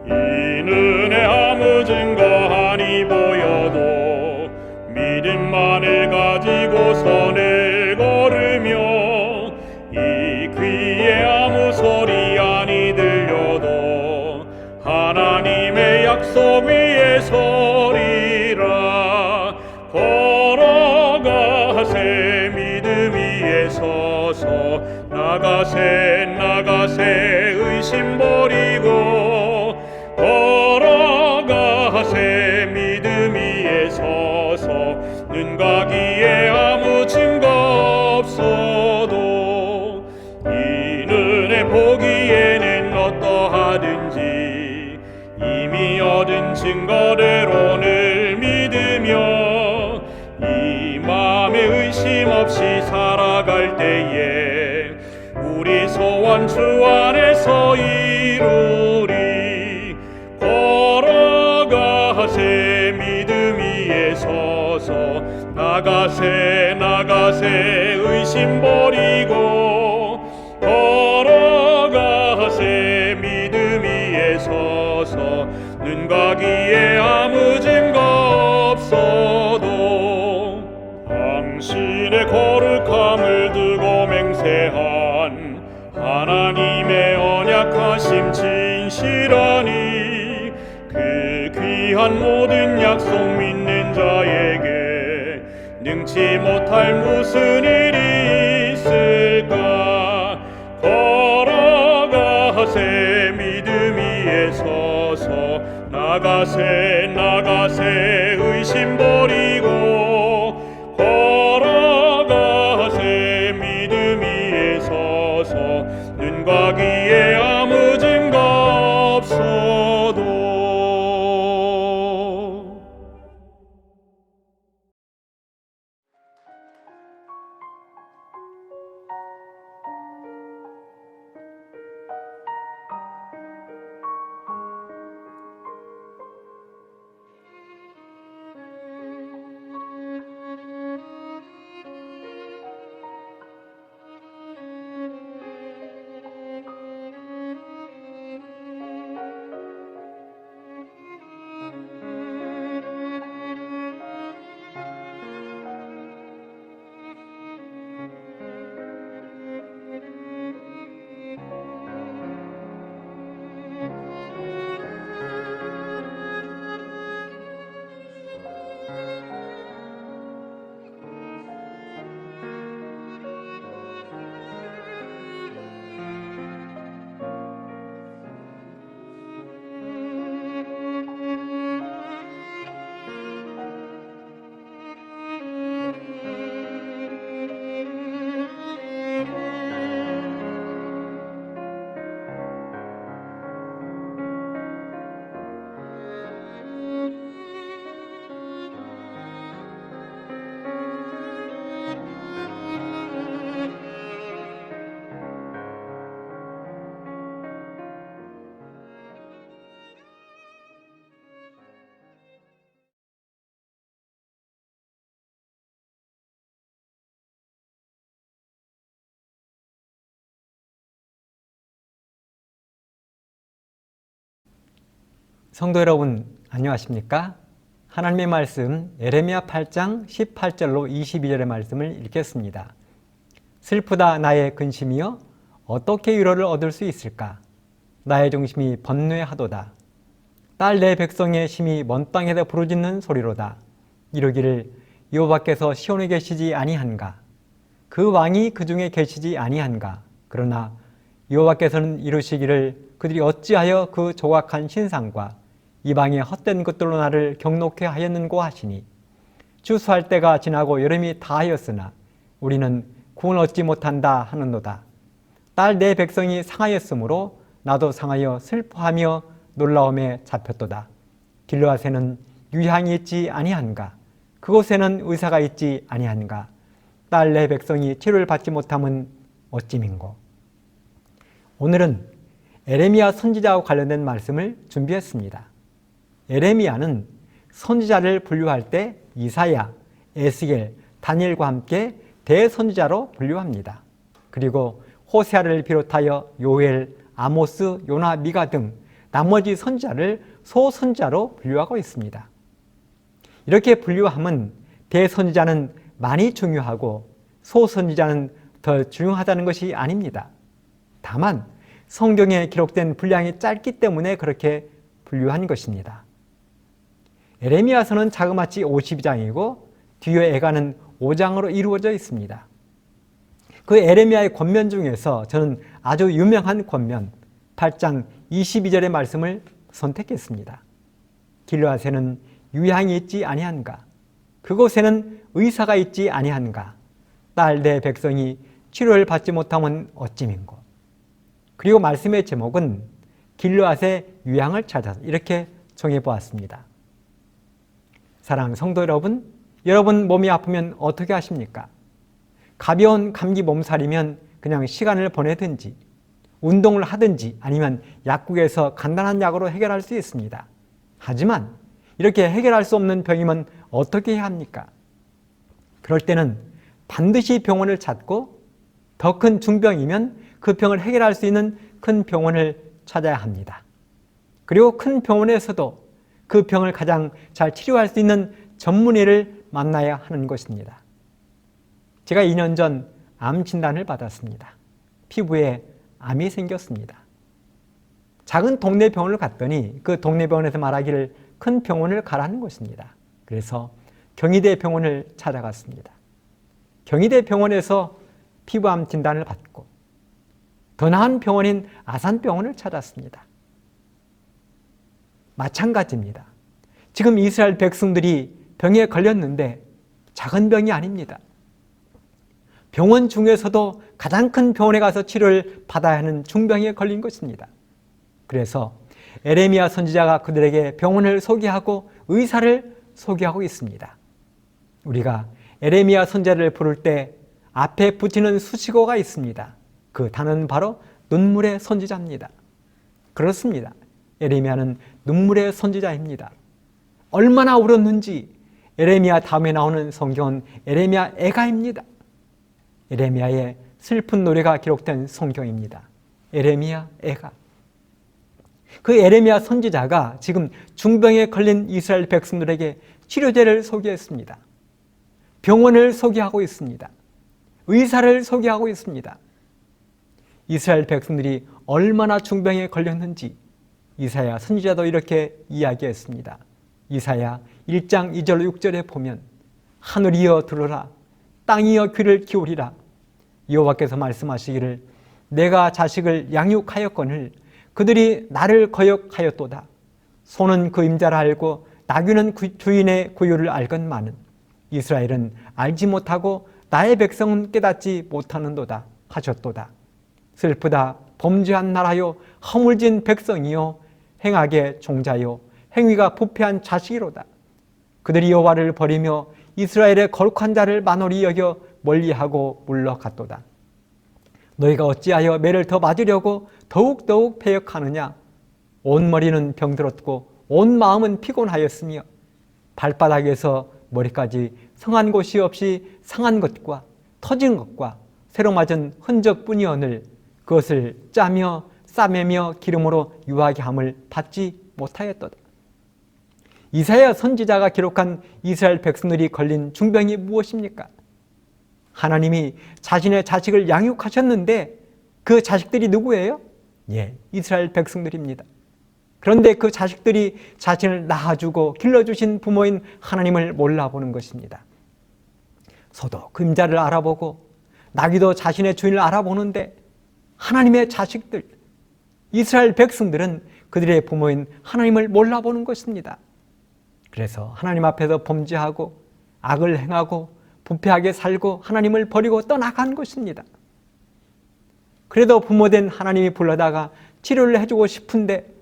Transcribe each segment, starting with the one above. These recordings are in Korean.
이는의 아무 증거하니 보여도 믿음만을 가지고 선을 걸으며 이 귀에 아무 소리 아니 들려도 하나님의 약속 위에 서리라. 걸어가세 믿음 위에 서서 나가세 의심 버리고 걸어가세 믿음 위에 서서 눈과 귀에 아무 증거 없어도 이는의 보기에는 어떠하든지 이미 얻은 증거대로 늘 믿으며 이 맘에 의심 없이 살아갈 때에 우리 소원 주 안에서 이루리. 걸어가세 믿음 위에 서서 나가세 의심 버리고 걸어가세 믿음 위에 서서 눈과 귀에 아무 증거 없어도 당신의 거룩함을 두고 맹세한 하나님의 언약하심 진실하니 그 귀한 모든 약속 믿는 자에게 능치 못할 무슨 일이 있을까. 걸어가세 믿음 위에 서서 나가세 의심 버리고 걸어가세 믿음 위에 서서 눈과 귀에 아무 증거 없어도. 성도 여러분, 안녕하십니까? 하나님의 말씀 예레미야 8장 18절로 22절의 말씀을 읽겠습니다. 슬프다 나의 근심이여, 어떻게 위로를 얻을 수 있을까? 나의 중심이 번뇌하도다. 딸 내 백성의 심이 먼 땅에서 부르짖는 소리로다. 이르기를 여호와께서 시온에 계시지 아니한가? 그 왕이 그 중에 계시지 아니한가? 그러나 여호와께서는 이르시기를 그들이 어찌하여 그 조각한 신상과 이방의 헛된 것들로 나를 경록해 하였는고 하시니, 추수할 때가 지나고 여름이 다하였으나 우리는 구원 얻지 못한다 하는도다. 딸 내 백성이 상하였으므로 나도 상하여 슬퍼하며 놀라움에 잡혔도다. 길르앗에는 유향이 있지 아니한가? 그곳에는 의사가 있지 아니한가? 딸 내 백성이 치료를 받지 못함은 어찌민고? 오늘은 에레미야 선지자와 관련된 말씀을 준비했습니다. 에레미야는 선지자를 분류할 때 이사야, 에스겔, 다니엘과 함께 대선지자로 분류합니다. 그리고 호세아를 비롯하여 요엘, 아모스, 요나, 미가 등 나머지 선지자를 소선지자로 분류하고 있습니다. 이렇게 분류함은 대선지자는 많이 중요하고 소선지자는 더 중요하다는 것이 아닙니다. 다만 성경에 기록된 분량이 짧기 때문에 그렇게 분류한 것입니다. 에레미야서는 자그마치 52장이고 뒤에 애가는 5장으로 이루어져 있습니다. 그 에레미야의 권면 중에서 저는 아주 유명한 권면 8장 22절의 말씀을 선택했습니다. 길르앗에는 유향이 있지 아니한가? 그곳에는 의사가 있지 아니한가? 딸 내 백성이 치료를 받지 못하면 어찌민고? 그리고 말씀의 제목은 길르앗의 유향을 찾아서 이렇게 정해보았습니다. 사랑하는 성도 여러분, 여러분 몸이 아프면 어떻게 하십니까? 가벼운 감기 몸살이면 그냥 시간을 보내든지 운동을 하든지 아니면 약국에서 간단한 약으로 해결할 수 있습니다. 하지만 이렇게 해결할 수 없는 병이면 어떻게 해야 합니까? 그럴 때는 반드시 병원을 찾고 더 큰 중병이면 그 병을 해결할 수 있는 큰 병원을 찾아야 합니다. 그리고 큰 병원에서도 그 병을 가장 잘 치료할 수 있는 전문의를 만나야 하는 것입니다. 제가 2년 전 암 진단을 받았습니다. 피부에 암이 생겼습니다. 작은 동네 병원을 갔더니 그 동네 병원에서 말하기를 큰 병원을 가라는 것입니다. 그래서 경희대 병원을 찾아갔습니다. 경희대 병원에서 피부암 진단을 받고 더 나은 병원인 아산병원을 찾았습니다. 마찬가지입니다. 지금 이스라엘 백성들이 병에 걸렸는데 작은 병이 아닙니다. 병원 중에서도 가장 큰 병원에 가서 치료를 받아야 하는 중병에 걸린 것입니다. 그래서 에레미야 선지자가 그들에게 병원을 소개하고 의사를 소개하고 있습니다. 우리가 에레미야 선지자를 부를 때 앞에 붙이는 수식어가 있습니다. 그 단어는 바로 눈물의 선지자입니다. 그렇습니다. 에레미야는 눈물의 선지자입니다. 얼마나 울었는지 에레미야 다음에 나오는 성경은 에레미야 애가입니다. 에레미야의 슬픈 노래가 기록된 성경입니다. 에레미야 애가. 그 에레미야 선지자가 지금 중병에 걸린 이스라엘 백성들에게 치료제를 소개했습니다. 병원을 소개하고 있습니다. 의사를 소개하고 있습니다. 이스라엘 백성들이 얼마나 중병에 걸렸는지 이사야 선지자도 이렇게 이야기했습니다. 이사야 1장 2절 6절에 보면 하늘이여 들으라 땅이여 귀를 기울이라 여호와께서 말씀하시기를 내가 자식을 양육하였거늘 그들이 나를 거역하였도다. 소는 그 임자를 알고 나귀는 주인의 구유를 알건만은 이스라엘은 알지 못하고 나의 백성은 깨닫지 못하는도다 하셨도다. 슬프다 범죄한 나라요 허물진 백성이요 행악의 종자요 행위가 부패한 자식이로다. 그들이 여호와를 버리며 이스라엘의 거룩한 자를 만홀히 여겨 멀리하고 물러갔도다. 너희가 어찌하여 매를 더 맞으려고 더욱더욱 패역하느냐. 온 머리는 병들었고 온 마음은 피곤하였으며 발바닥에서 머리까지 성한 곳이 없이 상한 것과 터진 것과 새로 맞은 흔적뿐이오늘 그것을 짜며 싸매며 기름으로 유하게 함을 받지 못하였도다. 이사야 선지자가 기록한 이스라엘 백성들이 걸린 중병이 무엇입니까? 하나님이 자신의 자식을 양육하셨는데 그 자식들이 누구예요? 예, 이스라엘 백성들입니다. 그런데 그 자식들이 자신을 낳아주고 길러주신 부모인 하나님을 몰라보는 것입니다. 소도 그림자를 알아보고 나귀도 자신의 주인을 알아보는데 하나님의 자식들, 이스라엘 백성들은 그들의 부모인 하나님을 몰라보는 것입니다. 그래서 하나님 앞에서 범죄하고 악을 행하고 부패하게 살고 하나님을 버리고 떠나간 것입니다. 그래도 부모된 하나님이 불러다가 치료를 해주고 싶은데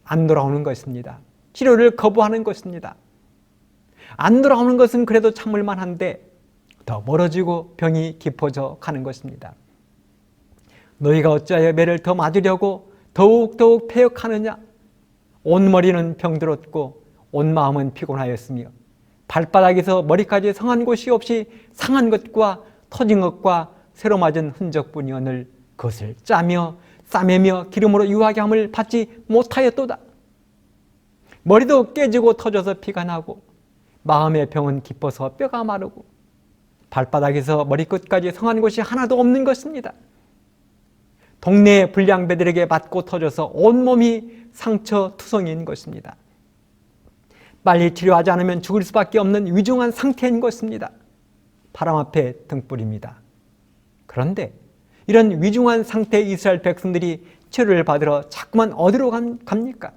안 돌아오는 것입니다. 치료를 거부하는 것입니다. 안 돌아오는 것은 그래도 참을 만한데 더 멀어지고 병이 깊어져 가는 것입니다. 너희가 어찌하여 매를 더 맞으려고 더욱더욱 패역하느냐. 온 머리는 병들었고 온 마음은 피곤하였으며 발바닥에서 머리까지 상한 곳이 없이 상한 것과 터진 것과 새로 맞은 흔적뿐이오늘 그것을 짜며 싸매며 기름으로 유하게 함을 받지 못하였도다. 머리도 깨지고 터져서 피가 나고 마음의 병은 깊어서 뼈가 마르고 발바닥에서 머리끝까지 성한 곳이 하나도 없는 것입니다. 동네 불량배들에게 맞고 터져서 온몸이 상처투성이인 것입니다. 빨리 치료하지 않으면 죽을 수밖에 없는 위중한 상태인 것입니다. 바람 앞에 등불입니다. 그런데 이런 위중한 상태의 이스라엘 백성들이 치료를 받으러 자꾸만 어디로 갑니까?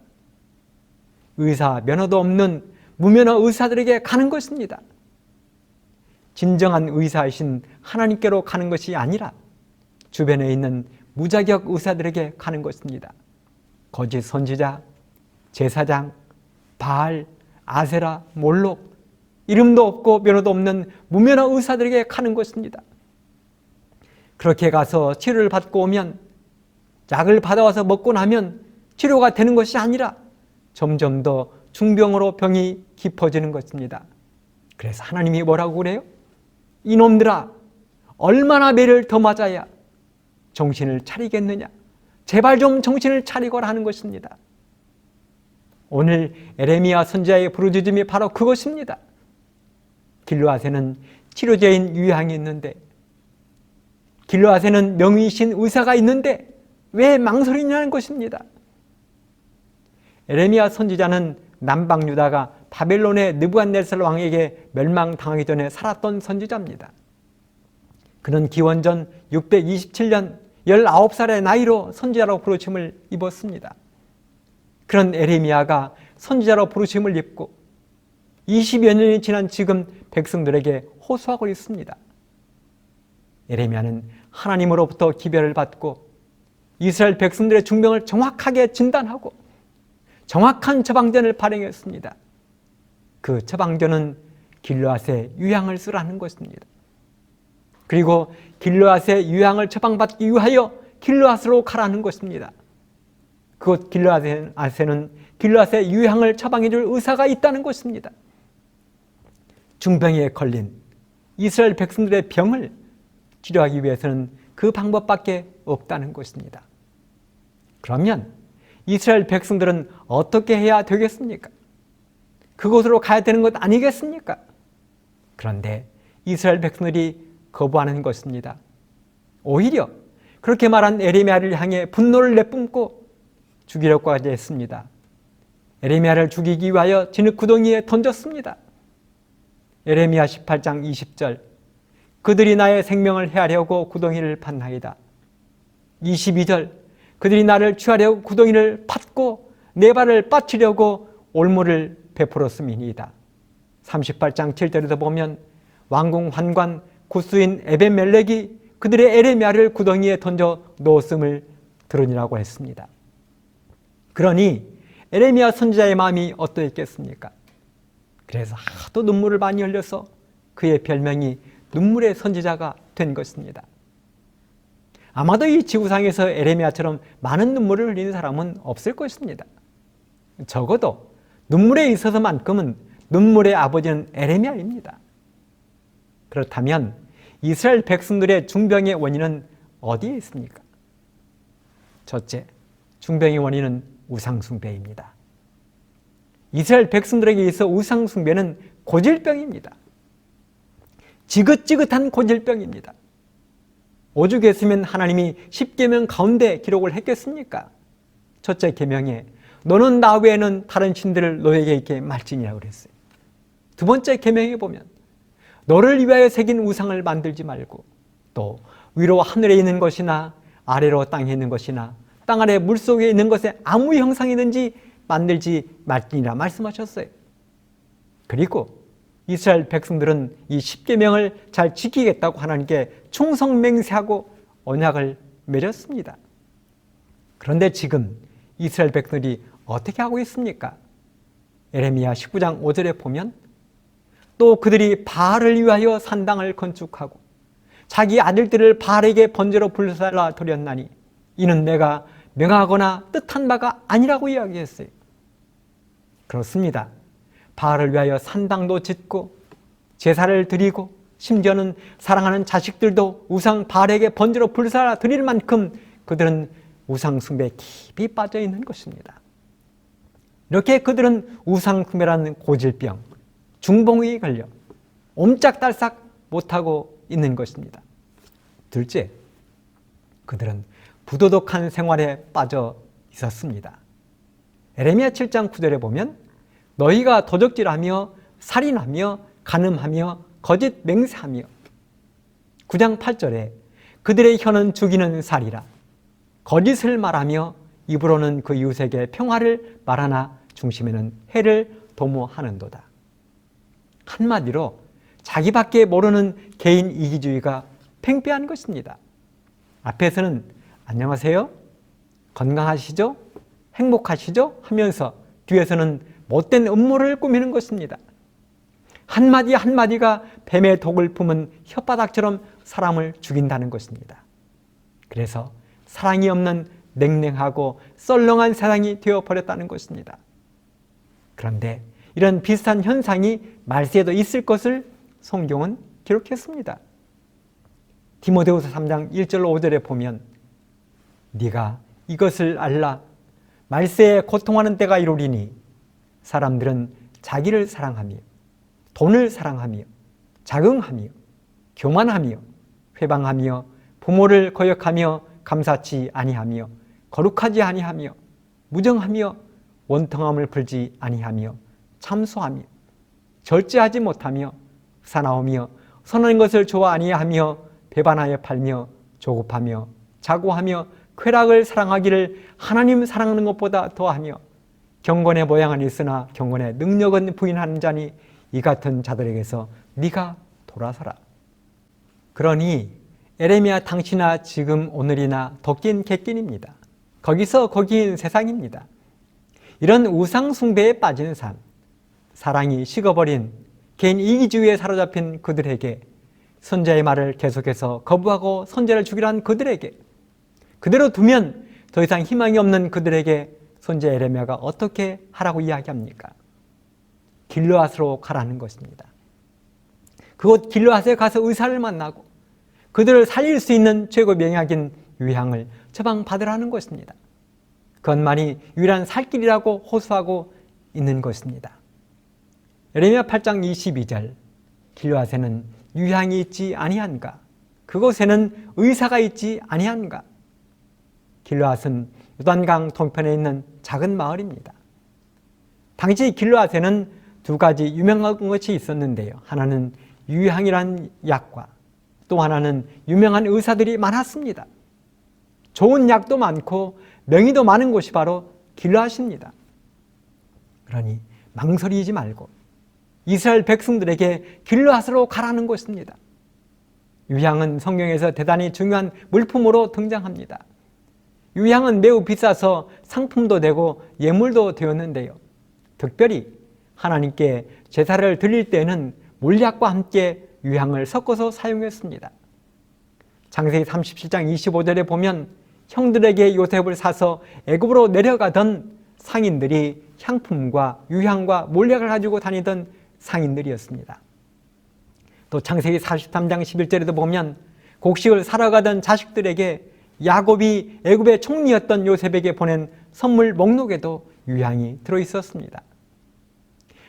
의사 면허도 없는 무면허 의사들에게 가는 것입니다. 진정한 의사이신 하나님께로 가는 것이 아니라 주변에 있는 무자격 의사들에게 가는 것입니다. 거짓 선지자, 제사장, 바알, 아세라, 몰록, 이름도 없고 면허도 없는 무면허 의사들에게 가는 것입니다. 그렇게 가서 치료를 받고 오면, 약을 받아와서 먹고 나면 치료가 되는 것이 아니라 점점 더 중병으로 병이 깊어지는 것입니다. 그래서 하나님이 뭐라고 그래요? 이놈들아, 얼마나 매를 더 맞아야 정신을 차리겠느냐? 제발 좀 정신을 차리거라 하는 것입니다. 오늘 에레미야 선지자의 부르짖음이 바로 그것입니다. 길르앗에는 치료제인 유향이 있는데, 길르앗에는 명의신 의사가 있는데 왜 망설이냐는 것입니다. 에레미야 선지자는 남방 유다가 바벨론의 느부갓네살 왕에게 멸망당하기 전에 살았던 선지자입니다. 그는 기원전 627년 19살의 나이로 선지자로 부르심을 입었습니다. 그런 에레미야가 선지자로 부르심을 입고 20여 년이 지난 지금 백성들에게 호소하고 있습니다. 에레미야는 하나님으로부터 기별을 받고 이스라엘 백성들의 중병을 정확하게 진단하고 정확한 처방전을 발행했습니다. 그 처방전은 길르앗의 유향을 쓰라는 것입니다. 그리고 길르앗의 유향을 처방받기 위하여 길르앗으로 가라는 것입니다. 그곳 길르앗에는 길르앗의 유향을 처방해 줄 의사가 있다는 것입니다. 중병에 걸린 이스라엘 백성들의 병을 치료하기 위해서는 그 방법밖에 없다는 것입니다. 그러면 이스라엘 백성들은 어떻게 해야 되겠습니까? 그곳으로 가야 되는 것 아니겠습니까? 그런데 이스라엘 백성들이 거부하는 것입니다. 오히려 그렇게 말한 에레미야를 향해 분노를 내뿜고 죽이려고까지 했습니다. 에레미야를 죽이기 위하여 진흙 구덩이에 던졌습니다. 에레미야 18장 20절, 그들이 나의 생명을 해하려고 구덩이를 팠나이다. 22절, 그들이 나를 취하려고 구덩이를 팠고 내 발을 빠치려고 올무를 베풀었음이니이다. 38장 7절에도 보면 왕궁 환관 구스인 에벤멜렉이 그들의 에레미야를 구덩이에 던져 놓았음을 들으니라고 했습니다. 그러니 에레미야 선지자의 마음이 어떠했겠습니까? 그래서 하도 눈물을 많이 흘려서 그의 별명이 눈물의 선지자가 된 것입니다. 아마도 이 지구상에서 에레미야처럼 많은 눈물을 흘리는 사람은 없을 것입니다. 적어도 눈물에 있어서만큼은 눈물의 아버지는 에레미야입니다. 그렇다면 이스라엘 백성들의 중병의 원인은 어디에 있습니까? 첫째, 중병의 원인은 우상숭배입니다. 이스라엘 백성들에게 있어 우상숭배는 고질병입니다. 지긋지긋한 고질병입니다. 오죽했으면 하나님이 10계명 가운데 기록을 했겠습니까? 첫째 계명에 너는 나 외에는 다른 신들을 너에게 있게 말지니라고 그랬어요. 두 번째 계명에 보면 너를 위하여 새긴 우상을 만들지 말고 또 위로 하늘에 있는 것이나 아래로 땅에 있는 것이나 땅 아래 물속에 있는 것에 아무 형상이든지 만들지 말지니라 말씀하셨어요. 그리고 이스라엘 백성들은 이 10계명을 잘 지키겠다고 하나님께 충성맹세하고 언약을 맺었습니다. 그런데 지금 이스라엘 백성들이 어떻게 하고 있습니까? 에레미야 19장 5절에 보면 또 그들이 바알을 위하여 산당을 건축하고 자기 아들들을 바알에게 번제로 불살라 드렸나니 이는 내가 명하거나 뜻한 바가 아니라고 이야기했어요. 그렇습니다. 바알을 위하여 산당도 짓고 제사를 드리고 심지어는 사랑하는 자식들도 우상 바알에게 번제로 불살라 드릴 만큼 그들은 우상 숭배에 깊이 빠져 있는 것입니다. 이렇게 그들은 우상숭배라는 고질병, 중풍에 걸려 옴짝달싹 못하고 있는 것입니다. 둘째, 그들은 부도덕한 생활에 빠져 있었습니다. 에레미야 7장 9절에 보면 너희가 도적질하며 살인하며 간음하며 거짓 맹세하며 9장 8절에 그들의 혀는 죽이는 살이라 거짓을 말하며 입으로는 그 이웃에게 평화를 말하나 중심에는 해를 도모하는도다. 한마디로 자기밖에 모르는 개인 이기주의가 팽배한 것입니다. 앞에서는 안녕하세요? 건강하시죠? 행복하시죠? 하면서 뒤에서는 못된 음모를 꾸미는 것입니다. 한마디 한마디가 뱀의 독을 품은 혓바닥처럼 사람을 죽인다는 것입니다. 그래서 사랑이 없는 냉랭하고 썰렁한 세상이 되어버렸다는 것입니다. 그런데 이런 비슷한 현상이 말세에도 있을 것을 성경은 기록했습니다. 디모데후서 3장 1절로 5절에 보면 네가 이것을 알라 말세에 고통하는 때가 이르리니 사람들은 자기를 사랑하며 돈을 사랑하며 자긍하며 교만하며 회방하며 부모를 거역하며 감사치 아니하며 거룩하지 아니하며 무정하며 원통함을 풀지 아니하며 참소하며 절제하지 못하며 사나우며 선한 것을 좋아 아니하며 배반하여 팔며 조급하며 자고하며 쾌락을 사랑하기를 하나님 사랑하는 것보다 더하며 경건의 모양은 있으나 경건의 능력은 부인하는 자니 이 같은 자들에게서 네가 돌아서라. 그러니 에레미야 당시나 지금 오늘이나 덕긴 객긴입니다. 거기서 거기인 세상입니다. 이런 우상 숭배에 빠진 삶, 사랑이 식어버린 개인 이기주의에 사로잡힌 그들에게 선자의 말을 계속해서 거부하고 선자를 죽이려 한 그들에게 그대로 두면 더 이상 희망이 없는 그들에게 선자 에레미야가 어떻게 하라고 이야기합니까? 길르앗으로 가라는 것입니다. 그곳 길르앗에 가서 의사를 만나고 그들을 살릴 수 있는 최고 명약인 유향을 처방받으라는 것입니다. 그것만이 유일한 살 길이라고 호소하고 있는 것입니다. 에레미야 8장 22절 길르앗에는 유향이 있지 아니한가? 그곳에는 의사가 있지 아니한가? 길르앗은 요단강 동편에 있는 작은 마을입니다. 당시 길르앗에는 두 가지 유명한 것이 있었는데요. 하나는 유향이란 약과 또 하나는 유명한 의사들이 많았습니다. 좋은 약도 많고 명의도 많은 곳이 바로 길르앗입니다. 그러니 망설이지 말고 이스라엘 백성들에게 길르앗으로 가라는 것입니다. 유향은 성경에서 대단히 중요한 물품으로 등장합니다. 유향은 매우 비싸서 상품도 되고 예물도 되었는데요. 특별히 하나님께 제사를 드릴 때는 몰약과 함께 유향을 섞어서 사용했습니다. 창세기 37장 25절에 보면 형들에게 요셉을 사서 애굽으로 내려가던 상인들이 향품과 유향과 몰약을 가지고 다니던 상인들이었습니다. 또 창세기 43장 11절에도 보면 곡식을 사러 가던 자식들에게 야곱이 애굽의 총리였던 요셉에게 보낸 선물 목록에도 유향이 들어있었습니다.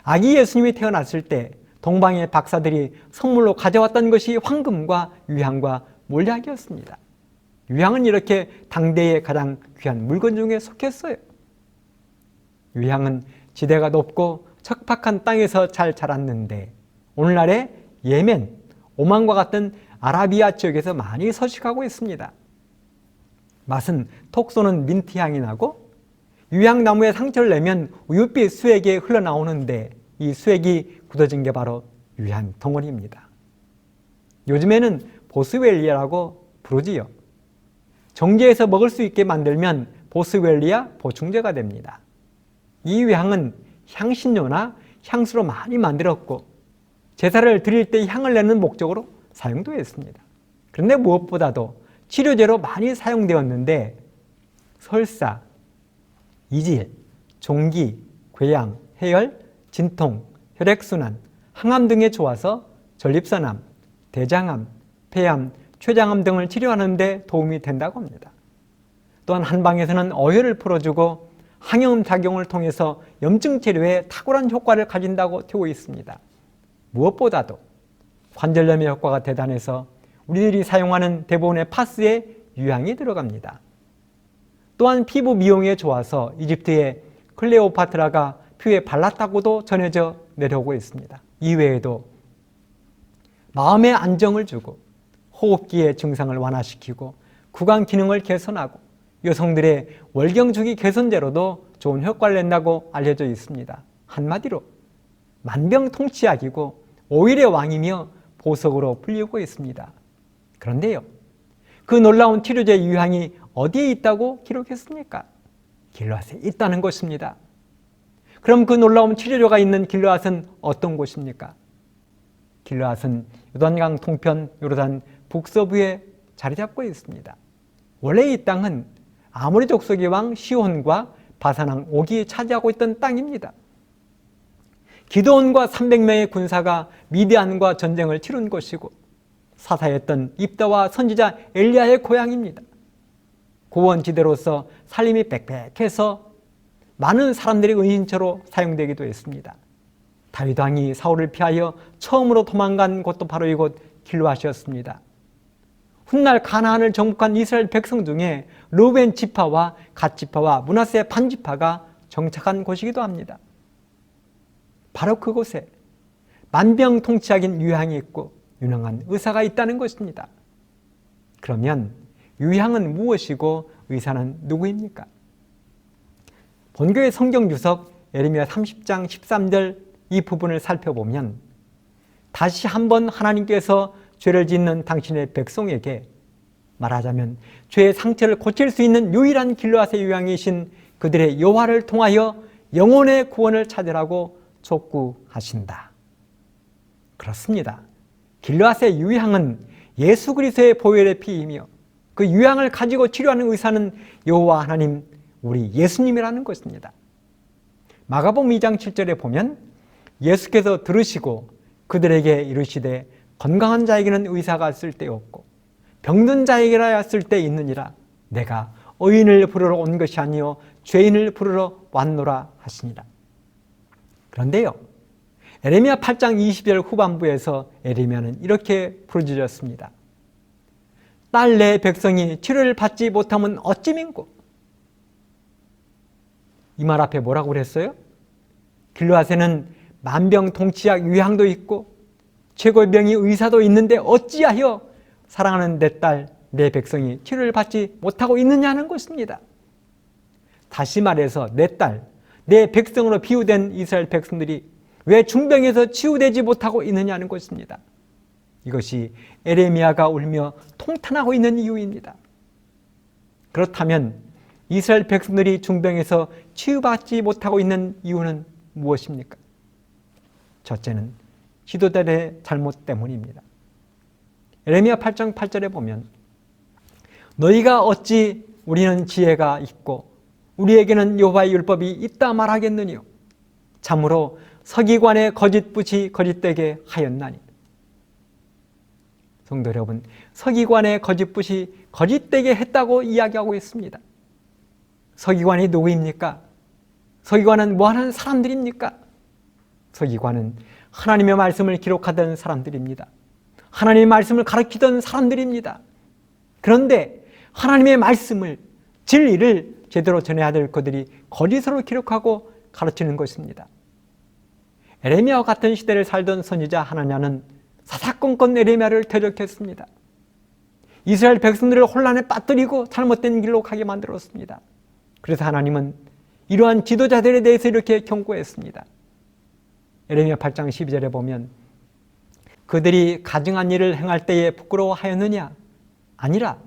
아기 예수님이 태어났을 때 동방의 박사들이 선물로 가져왔던 것이 황금과 유향과 몰약이었습니다. 유향은 이렇게 당대의 가장 귀한 물건 중에 속했어요. 유향은 지대가 높고 척박한 땅에서 잘 자랐는데 오늘날의 예멘, 오만과 같은 아라비아 지역에서 많이 서식하고 있습니다. 맛은 톡 쏘는 민트향이 나고 유향나무에 상처를 내면 우윳빛 수액이 흘러나오는데 이 수액이 굳어진 게 바로 유향 덩어리입니다. 요즘에는 보스웰리아라고 부르지요. 정제해서 먹을 수 있게 만들면 보스웰리아 보충제가 됩니다. 이 유향은 향신료나 향수로 많이 만들었고 제사를 드릴 때 향을 내는 목적으로 사용도 했습니다. 그런데 무엇보다도 치료제로 많이 사용되었는데 설사, 이질, 종기, 궤양, 해열, 진통, 혈액순환, 항암 등에 좋아서 전립선암, 대장암, 폐암, 췌장암 등을 치료하는 데 도움이 된다고 합니다. 또한 한방에서는 어혈을 풀어주고 항염작용을 통해서 염증 치료에 탁월한 효과를 가진다고 되어 있습니다. 무엇보다도 관절염의 효과가 대단해서 우리들이 사용하는 대부분의 파스에 유향이 들어갑니다. 또한 피부 미용에 좋아서 이집트의 클레오파트라가 피부에 발랐다고도 전해져 내려오고 있습니다. 이외에도 마음의 안정을 주고 호흡기의 증상을 완화시키고 구강 기능을 개선하고 여성들의 월경주기 개선제로도 좋은 효과를 낸다고 알려져 있습니다. 한마디로 만병통치약이고 오일의 왕이며 보석으로 불리고 있습니다. 그런데요, 그 놀라운 치료제 유향이 어디에 있다고 기록했습니까? 길르앗에 있다는 것입니다. 그럼 그 놀라운 치료제가 있는 길르앗은 어떤 곳입니까? 길르앗은 요단강 동편 요르단 북서부에 자리 잡고 있습니다. 원래 이 땅은 아모리 족속의 왕 시혼과 바산왕 옥이 차지하고 있던 땅입니다. 기드온과 300명의 군사가 미디안과 전쟁을 치른 곳이고 사사였던 입다와 선지자 엘리야의 고향입니다. 고원지대로서 살림이 빽빽해서 많은 사람들이 은인처로 사용되기도 했습니다. 다윗 왕이 사울을 피하여 처음으로 도망간 곳도 바로 이곳 길르앗이었습니다. 훗날 가나안을 정복한 이스라엘 백성 중에 르우벤 지파와 갓 지파와 므낫세 반 지파가 정착한 곳이기도 합니다. 바로 그곳에 만병통치약인 유향이 있고 유능한 의사가 있다는 것입니다. 그러면 유향은 무엇이고 의사는 누구입니까? 본교의 성경 유석 예레미야 30장 13절 이 부분을 살펴보면 다시 한번 하나님께서 죄를 짓는 당신의 백성에게 말하자면 죄의 상처를 고칠 수 있는 유일한 길르앗의 유향이신 그들의 여호와를 통하여 영혼의 구원을 찾으라고 촉구하신다. 그렇습니다. 길르앗의 유향은 예수 그리스도의 보혈의 피이며 그 유향을 가지고 치료하는 의사는 여호와 하나님 우리 예수님이라는 것입니다. 마가복음 2장 7절에 보면 예수께서 들으시고 그들에게 이르시되 건강한 자에게는 의사가 쓸데없고 병든 자에게라야 쓸데있느니라. 내가 의인을 부르러 온 것이 아니요 죄인을 부르러 왔노라 하시니라. 그런데요, 예레미야 8장 20절 후반부에서 예레미야는 이렇게 부르짖었습니다. 딸 내 백성이 치료를 받지 못하면 어찌민고. 이 말 앞에 뭐라고 그랬어요? 길르앗에는 만병통치약 유향도 있고 최고의 병이 의사도 있는데 어찌하여 사랑하는 내 딸, 내 백성이 치료를 받지 못하고 있느냐는 것입니다. 다시 말해서 내 딸, 내 백성으로 비유된 이스라엘 백성들이 왜 중병에서 치유되지 못하고 있느냐는 것입니다. 이것이 에레미야가 울며 통탄하고 있는 이유입니다. 그렇다면 이스라엘 백성들이 중병에서 치유받지 못하고 있는 이유는 무엇입니까? 첫째는 지도자들의 잘못 때문입니다. 예레미야 8장 8절에 보면 너희가 어찌 우리는 지혜가 있고 우리에게는 여호와의 율법이 있다 말하겠느뇨. 참으로 서기관의 거짓붓이 거짓되게 하였나니. 성도 여러분, 서기관의 거짓붓이 거짓되게 했다고 이야기하고 있습니다. 서기관이 누구입니까? 서기관은 뭐하는 사람들입니까? 서기관은 하나님의 말씀을 기록하던 사람들입니다. 하나님의 말씀을 가르치던 사람들입니다. 그런데 하나님의 말씀을, 진리를 제대로 전해야 될 그들이 거짓으로 기록하고 가르치는 것입니다. 에레미야와 같은 시대를 살던 선지자 하나냐는 사사건건 에레미야를 대적했습니다. 이스라엘 백성들을 혼란에 빠뜨리고 잘못된 길로 가게 만들었습니다. 그래서 하나님은 이러한 지도자들에 대해서 이렇게 경고했습니다. 에레미야 8장 12절에 보면 그들이 가증한 일을 행할 때에 부끄러워하였느냐? 아니라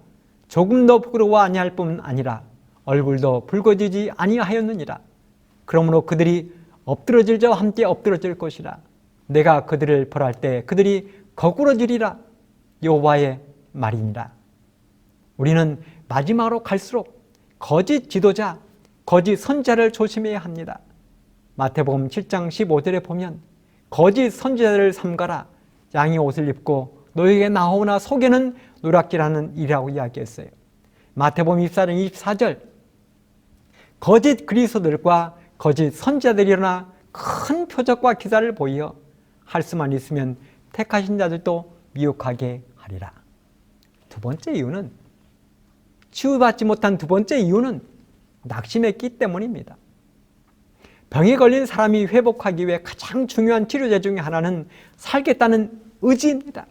조금도 부끄러워 아니할 뿐 아니라 얼굴도 붉어지지 아니하였느니라. 그러므로 그들이 엎드러질 자와 함께 엎드러질 것이라. 내가 그들을 벌할 때 그들이 거꾸러지리라. 여호와의 말이니라. 우리는 마지막으로 갈수록 거짓 지도자, 거짓 선지자를 조심해야 합니다. 마태복음 7장 15절에 보면 거짓 선지자들을 삼가라. 양의 옷을 입고 너에게 나오나 속에는 노략질하는 일이라고 이야기했어요. 마태복음 24장 24절 거짓 그리스도들과 거짓 선지자들이 일어나 큰 표적과 기사를 보이어 할 수만 있으면 택하신 자들도 미혹하게 하리라. 두 번째 이유는, 치유받지 못한 두 번째 이유는 낙심했기 때문입니다. 병에 걸린 사람이 회복하기 위해 가장 중요한 치료제 중에 하나는 살겠다는 의지입니다.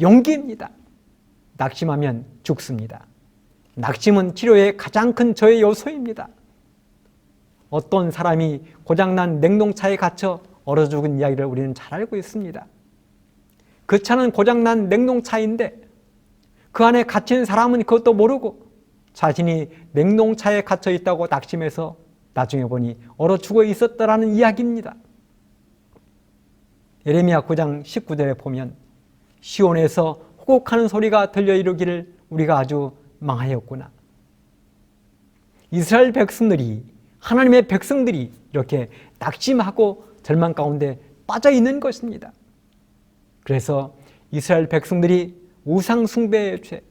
용기입니다. 낙심하면 죽습니다. 낙심은 치료의 가장 큰 저해 요소입니다. 어떤 사람이 고장난 냉동차에 갇혀 얼어 죽은 이야기를 우리는 잘 알고 있습니다. 그 차는 고장난 냉동차인데 그 안에 갇힌 사람은 그것도 모르고 자신이 냉동차에 갇혀 있다고 낙심해서 나중에 보니 얼어 죽어 있었다라는 이야기입니다. 예레미야 9장 19절에 보면 시온에서 호곡하는 소리가 들려 이르기를 우리가 아주 망하였구나. 이스라엘 백성들이, 하나님의 백성들이 이렇게 낙심하고 절망 가운데 빠져 있는 것입니다. 그래서 이스라엘 백성들이 우상 숭배의 죄,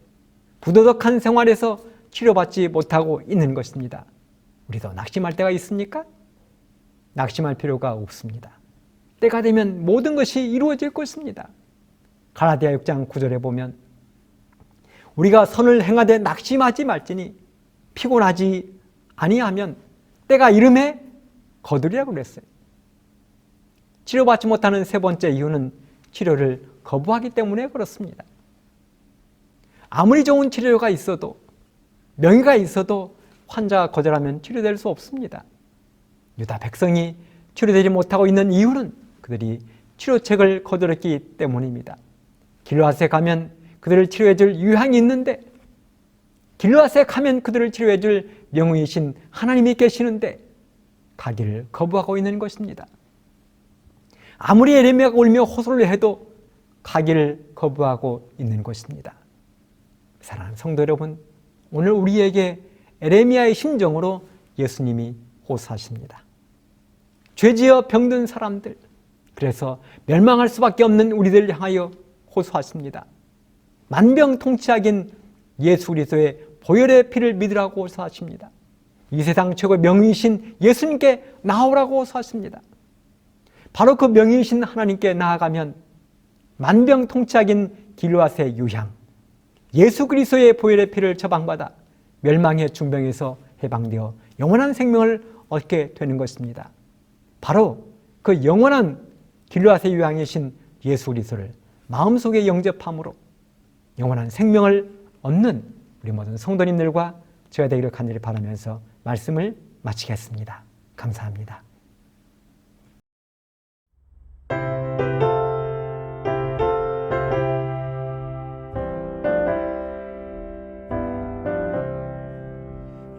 부도덕한 생활에서 치료받지 못하고 있는 것입니다. 우리도 낙심할 때가 있습니까? 낙심할 필요가 없습니다. 때가 되면 모든 것이 이루어질 것입니다. 갈라디아 6장 9절에 보면 우리가 선을 행하되 낙심하지 말지니 피곤하지 아니하면 때가 이름에 거두리라고 그랬어요. 치료받지 못하는 세 번째 이유는 치료를 거부하기 때문에 그렇습니다. 아무리 좋은 치료가 있어도, 명의가 있어도 환자가 거절하면 치료될 수 없습니다. 유다 백성이 치료되지 못하고 있는 이유는 그들이 치료책을 거절했기 때문입니다. 길르앗에 가면 그들을 치료해줄 유향이 있는데, 길르앗에 가면 그들을 치료해줄 명의이신 하나님이 계시는데 가기를 거부하고 있는 것입니다. 아무리 예레미야가 울며 호소를 해도 가기를 거부하고 있는 것입니다. 사랑하는 성도 여러분, 오늘 우리에게 예레미야의 심정으로 예수님이 호소하십니다. 죄지어 병든 사람들, 그래서 멸망할 수밖에 없는 우리들을 향하여 호소하십니다. 만병통치약인 예수 그리스도의 보혈의 피를 믿으라고 호소하십니다. 이 세상 최고의 명의이신 예수님께 나오라고 호소하십니다. 바로 그 명의이신 하나님께 나아가면 만병통치약인 길르앗의 유향, 예수 그리스도의 보혈의 피를 처방받아 멸망의 중병에서 해방되어 영원한 생명을 얻게 되는 것입니다. 바로 그 영원한 길르앗의 유향이신 예수 그리스도를 마음속에 영접함으로 영원한 생명을 얻는 우리 모든 성도님들과 저희가 되기를 간절히 바라면서 말씀을 마치겠습니다. 감사합니다.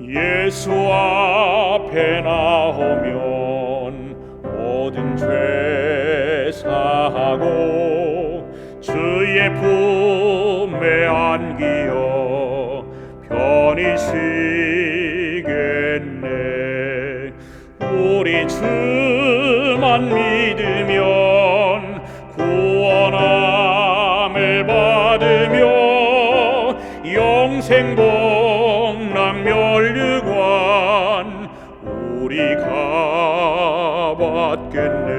예수 앞에 나오면 모든 죄 사하고 주의 품에 안기어 편히 쉬겠네. 우리 주만 믿으면 구원함을 받으며 영생 복락 멸류관 우리가 받겠네.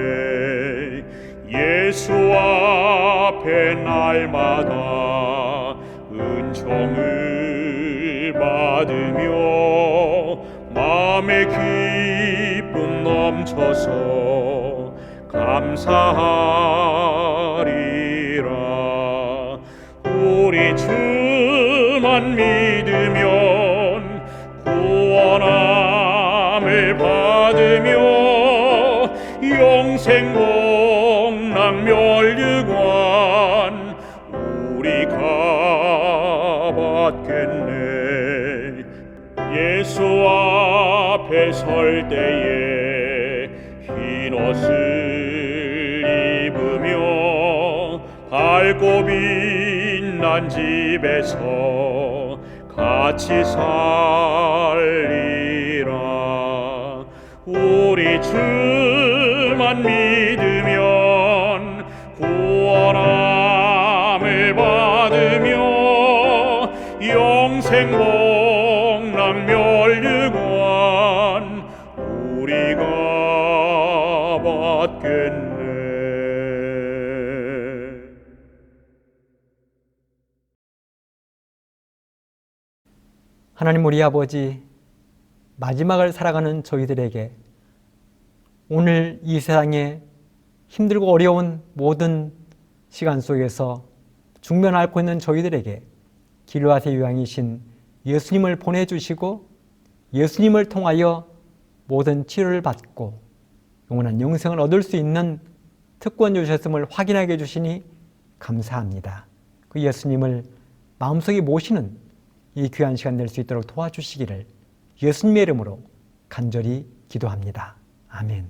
예수 앞에 날마다 은총을 받으며 마음의 기쁨 넘쳐서 감사하리라. 우리 주만 믿으면 구원함을 받으며 영생 복락 멸류관 우리가 받겠네. 예수 앞에 설 때에 흰 옷을 입으며 밝고 빛난 집에서 같이 살리라. 우리 주만 믿으면 구원함을 받으며 영생 복락 멸류관 받겠네. 하나님 우리 아버지, 마지막을 살아가는 저희들에게 오늘 이 세상에 힘들고 어려운 모든 시간 속에서 중면 앓고 있는 저희들에게 길르앗의 요양이신 예수님을 보내주시고 예수님을 통하여 모든 치료를 받고 영원한 영생을 얻을 수 있는 특권 주셨음을 확인하게 해주시니 감사합니다. 그 예수님을 마음속에 모시는 이 귀한 시간 낼 수 있도록 도와주시기를 예수님의 이름으로 간절히 기도합니다. 아멘.